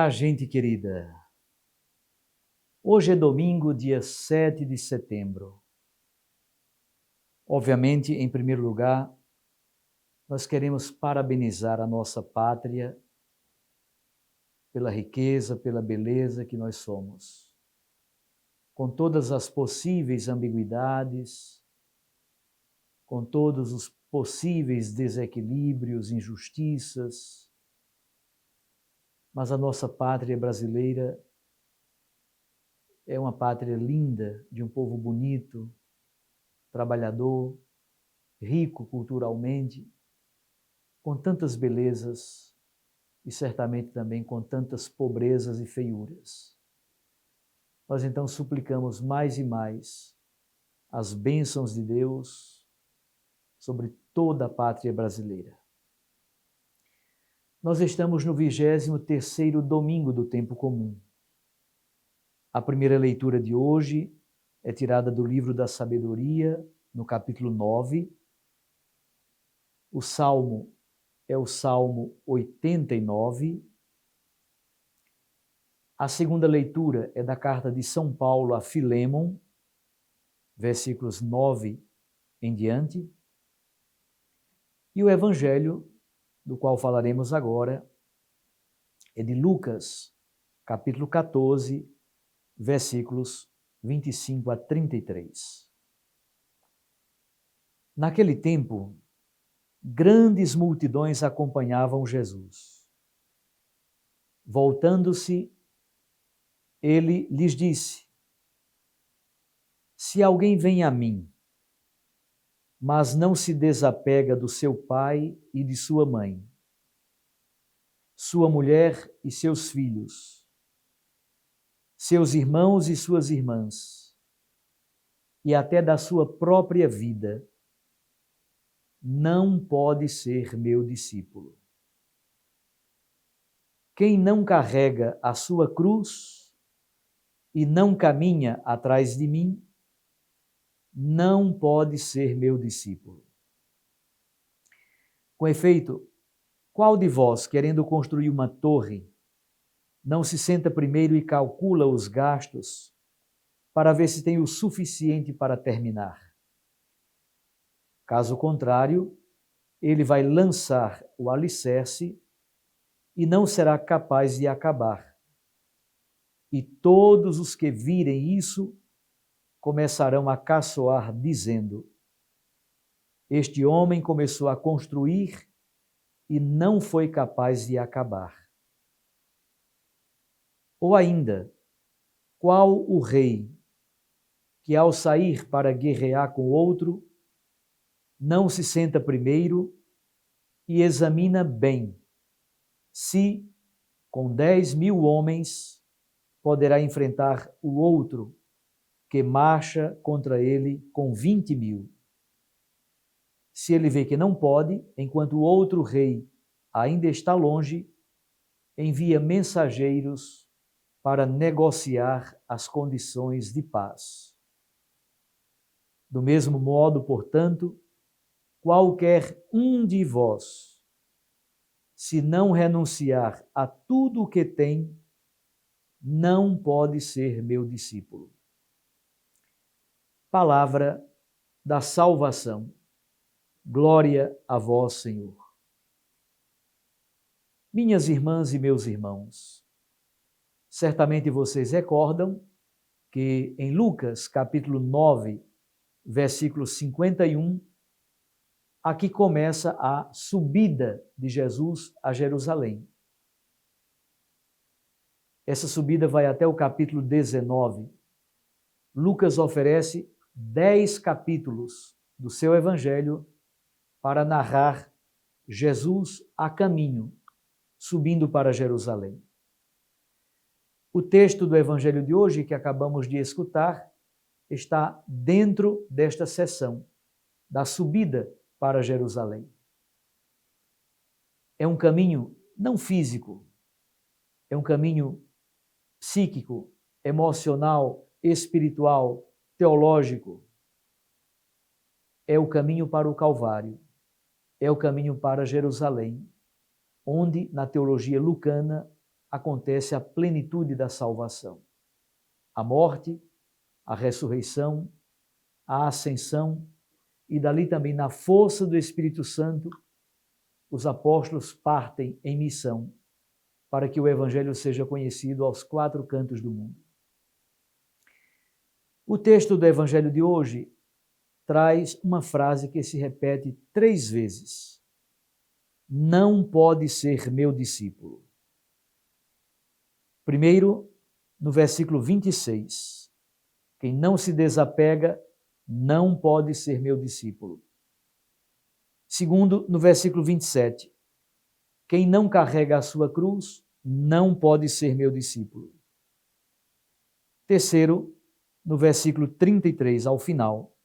Olá, gente querida. Hoje é domingo, dia 7 de setembro. Obviamente, em primeiro lugar, nós queremos parabenizar a nossa pátria pela riqueza, pela beleza que nós somos. Com todas as possíveis ambiguidades, com todos os possíveis desequilíbrios, injustiças, mas a nossa pátria brasileira é uma pátria linda, de um povo bonito, trabalhador, rico culturalmente, com tantas belezas e certamente também com tantas pobrezas e feiuras. Nós então suplicamos mais e mais as bênçãos de Deus sobre toda a pátria brasileira. Nós estamos no 23º domingo do tempo comum. A primeira leitura de hoje é tirada do livro da Sabedoria, no capítulo 9. O salmo é o Salmo 89. A segunda leitura é da carta de São Paulo a Filémon, versículos 9 em diante. E o evangelho, do qual falaremos agora, é de Lucas, capítulo 14, versículos 25 a 33. Naquele tempo, grandes multidões acompanhavam Jesus. Voltando-se, ele lhes disse: Se alguém vem a mim, mas não se desapega do seu pai e de sua mãe, sua mulher e seus filhos, seus irmãos e suas irmãs, e até da sua própria vida, não pode ser meu discípulo. Quem não carrega a sua cruz e não caminha atrás de mim, não pode ser meu discípulo. Com efeito, qual de vós, querendo construir uma torre, não se senta primeiro e calcula os gastos para ver se tem o suficiente para terminar? Caso contrário, ele vai lançar o alicerce e não será capaz de acabar. E todos os que virem isso começarão a caçoar, dizendo: Este homem começou a construir e não foi capaz de acabar. Ou ainda, qual o rei que, ao sair para guerrear com outro, não se senta primeiro e examina bem se, com 10.000 homens, poderá enfrentar o outro que marcha contra ele com 20.000? Se ele vê que não pode, enquanto o outro rei ainda está longe, envia mensageiros para negociar as condições de paz. Do mesmo modo, portanto, qualquer um de vós, se não renunciar a tudo o que tem, não pode ser meu discípulo. Palavra da salvação. Glória a vós, Senhor. Minhas irmãs e meus irmãos, certamente vocês recordam que em Lucas, capítulo 9, versículo 51, aqui começa a subida de Jesus a Jerusalém. Essa subida vai até o capítulo 19. Lucas oferece 10 capítulos do seu evangelho para narrar Jesus a caminho, subindo para Jerusalém. O texto do evangelho de hoje, que acabamos de escutar, está dentro desta seção da subida para Jerusalém. É um caminho não físico, é um caminho psíquico, emocional, espiritual, teológico. É o caminho para o Calvário, é o caminho para Jerusalém, onde, na teologia lucana, acontece a plenitude da salvação. A morte, a ressurreição, a ascensão e dali também na força do Espírito Santo, os apóstolos partem em missão para que o Evangelho seja conhecido aos 4 cantos do mundo. O texto do Evangelho de hoje traz uma frase que se repete 3 vezes. Não pode ser meu discípulo. Primeiro, no versículo 26. Quem não se desapega não pode ser meu discípulo. Segundo, no versículo 27. Quem não carrega a sua cruz não pode ser meu discípulo. Terceiro, no versículo 33, ao final.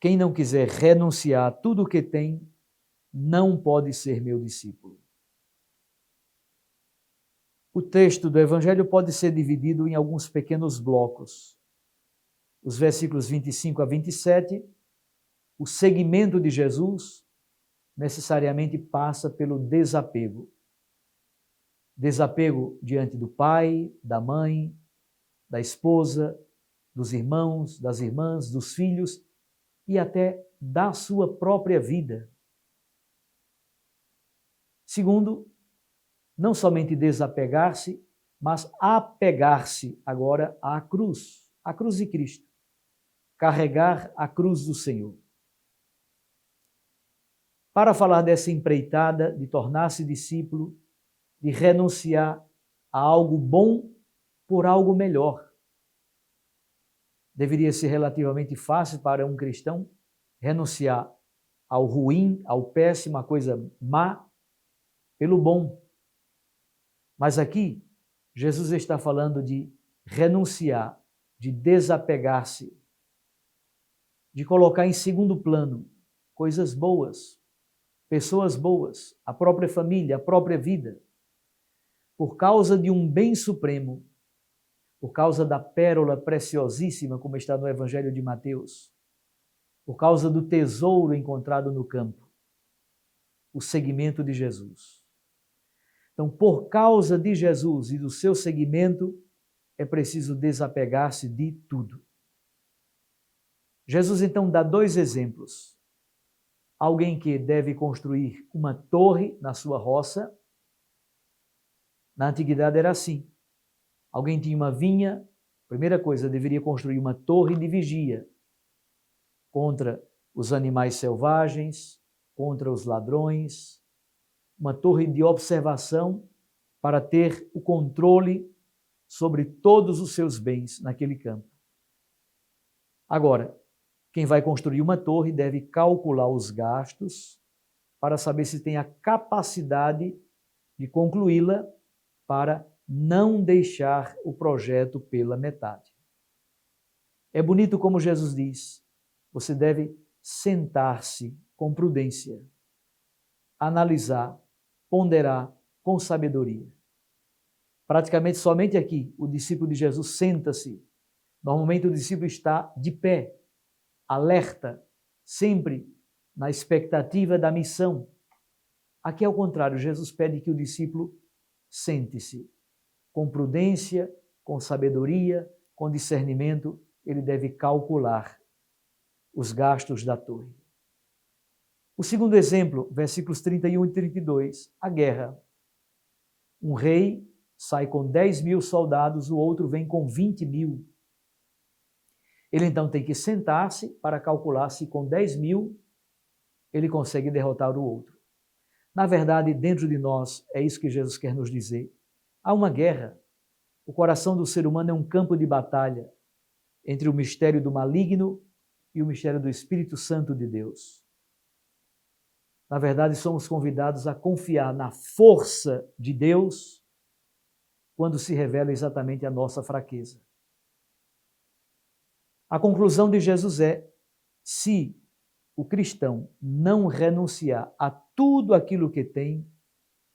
Quem não quiser renunciar a tudo o que tem, não pode ser meu discípulo. O texto do Evangelho pode ser dividido em alguns pequenos blocos. Os versículos 25 a 27, o seguimento de Jesus necessariamente passa pelo desapego. Desapego diante do pai, da mãe, da esposa, dos irmãos, das irmãs, dos filhos e até da sua própria vida. Segundo, não somente desapegar-se, mas apegar-se agora à cruz de Cristo. Carregar a cruz do Senhor. Para falar dessa empreitada de tornar-se discípulo, de renunciar a algo bom por algo melhor. Deveria ser relativamente fácil para um cristão renunciar ao ruim, ao péssimo, à coisa má, pelo bom. Mas aqui, Jesus está falando de renunciar, de desapegar-se, de colocar em segundo plano coisas boas, pessoas boas, a própria família, a própria vida, por causa de um bem supremo, por causa da pérola preciosíssima, como está no Evangelho de Mateus, por causa do tesouro encontrado no campo, o seguimento de Jesus. Então, por causa de Jesus e do seu seguimento, é preciso desapegar-se de tudo. Jesus, então, dá 2 exemplos. Alguém que deve construir uma torre na sua roça. Na antiguidade era assim. Alguém tinha uma vinha, primeira coisa, deveria construir uma torre de vigia contra os animais selvagens, contra os ladrões, uma torre de observação para ter o controle sobre todos os seus bens naquele campo. Agora, quem vai construir uma torre deve calcular os gastos para saber se tem a capacidade de concluí-la para não deixar o projeto pela metade. É bonito como Jesus diz, você deve sentar-se com prudência, analisar, ponderar com sabedoria. Praticamente somente aqui o discípulo de Jesus senta-se. Normalmente o discípulo está de pé, alerta, sempre na expectativa da missão. Aqui, ao contrário, Jesus pede que o discípulo sente-se com prudência, com sabedoria, com discernimento, ele deve calcular os gastos da torre. O segundo exemplo, versículos 31 e 32, a guerra. Um rei sai com 10.000 soldados, o outro vem com 20.000. Ele então tem que sentar-se para calcular se com 10.000 ele consegue derrotar o outro. Na verdade, dentro de nós, é isso que Jesus quer nos dizer. Há uma guerra. O coração do ser humano é um campo de batalha entre o mistério do maligno e o mistério do Espírito Santo de Deus. Na verdade, somos convidados a confiar na força de Deus quando se revela exatamente a nossa fraqueza. A conclusão de Jesus é: se o cristão não renunciar a tudo aquilo que tem,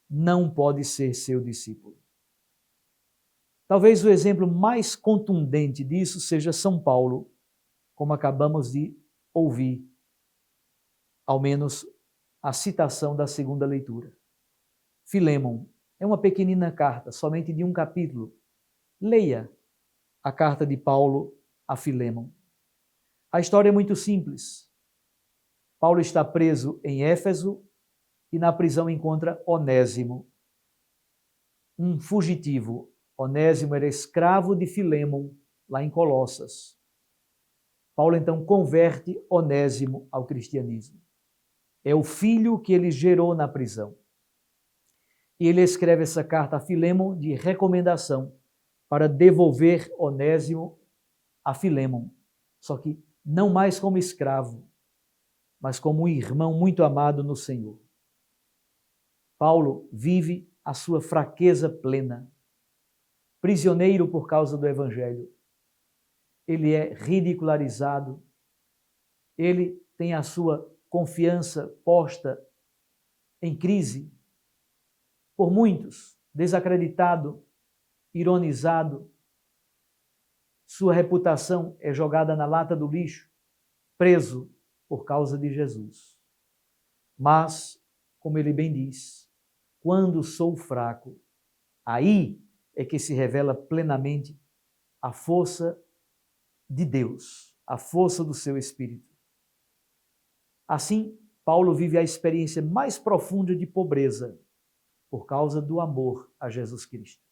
não pode ser seu discípulo. Talvez o exemplo mais contundente disso seja São Paulo, como acabamos de ouvir, ao menos a citação da segunda leitura. Filémon, É uma pequenina carta, somente de um capítulo. Leia a carta de Paulo a Filémon. A história é muito simples. Paulo está preso em Éfeso e na prisão encontra Onésimo, um fugitivo. Onésimo era escravo de Filémon, lá em Colossas. Paulo então converte Onésimo ao cristianismo. É o filho que ele gerou na prisão. E ele escreve essa carta a Filémon de recomendação para devolver Onésimo a Filémon, só que não mais como escravo, mas como um irmão muito amado no Senhor. Paulo vive a sua fraqueza plena, prisioneiro por causa do Evangelho. Ele é ridicularizado, ele tem a sua confiança posta em crise por muitos, desacreditado, ironizado. Sua reputação é jogada na lata do lixo, preso por causa de Jesus. Mas, como ele bem diz, quando sou fraco, aí é que se revela plenamente a força de Deus, a força do seu Espírito. Assim, Paulo vive a experiência mais profunda de pobreza por causa do amor a Jesus Cristo.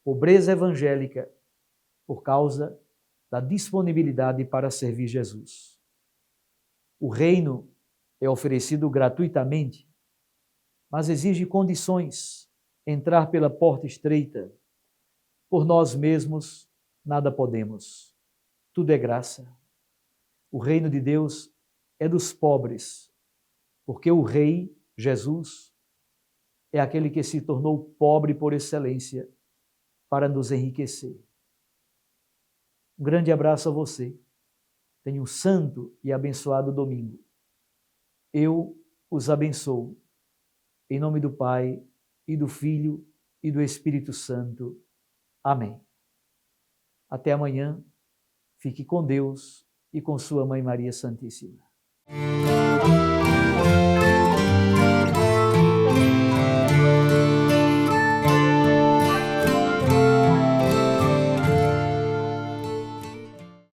Pobreza evangélica por causa da disponibilidade para servir Jesus. O reino é oferecido gratuitamente, mas exige condições. Entrar pela porta estreita. Por nós mesmos, nada podemos. Tudo é graça. O reino de Deus é dos pobres, porque o Rei, Jesus, é aquele que se tornou pobre por excelência para nos enriquecer. Um grande abraço a você. Tenha um santo e abençoado domingo. Eu os abençoo. Em nome do Pai, e do Filho, e do Espírito Santo. Amém. Até amanhã. Fique com Deus e com sua Mãe Maria Santíssima.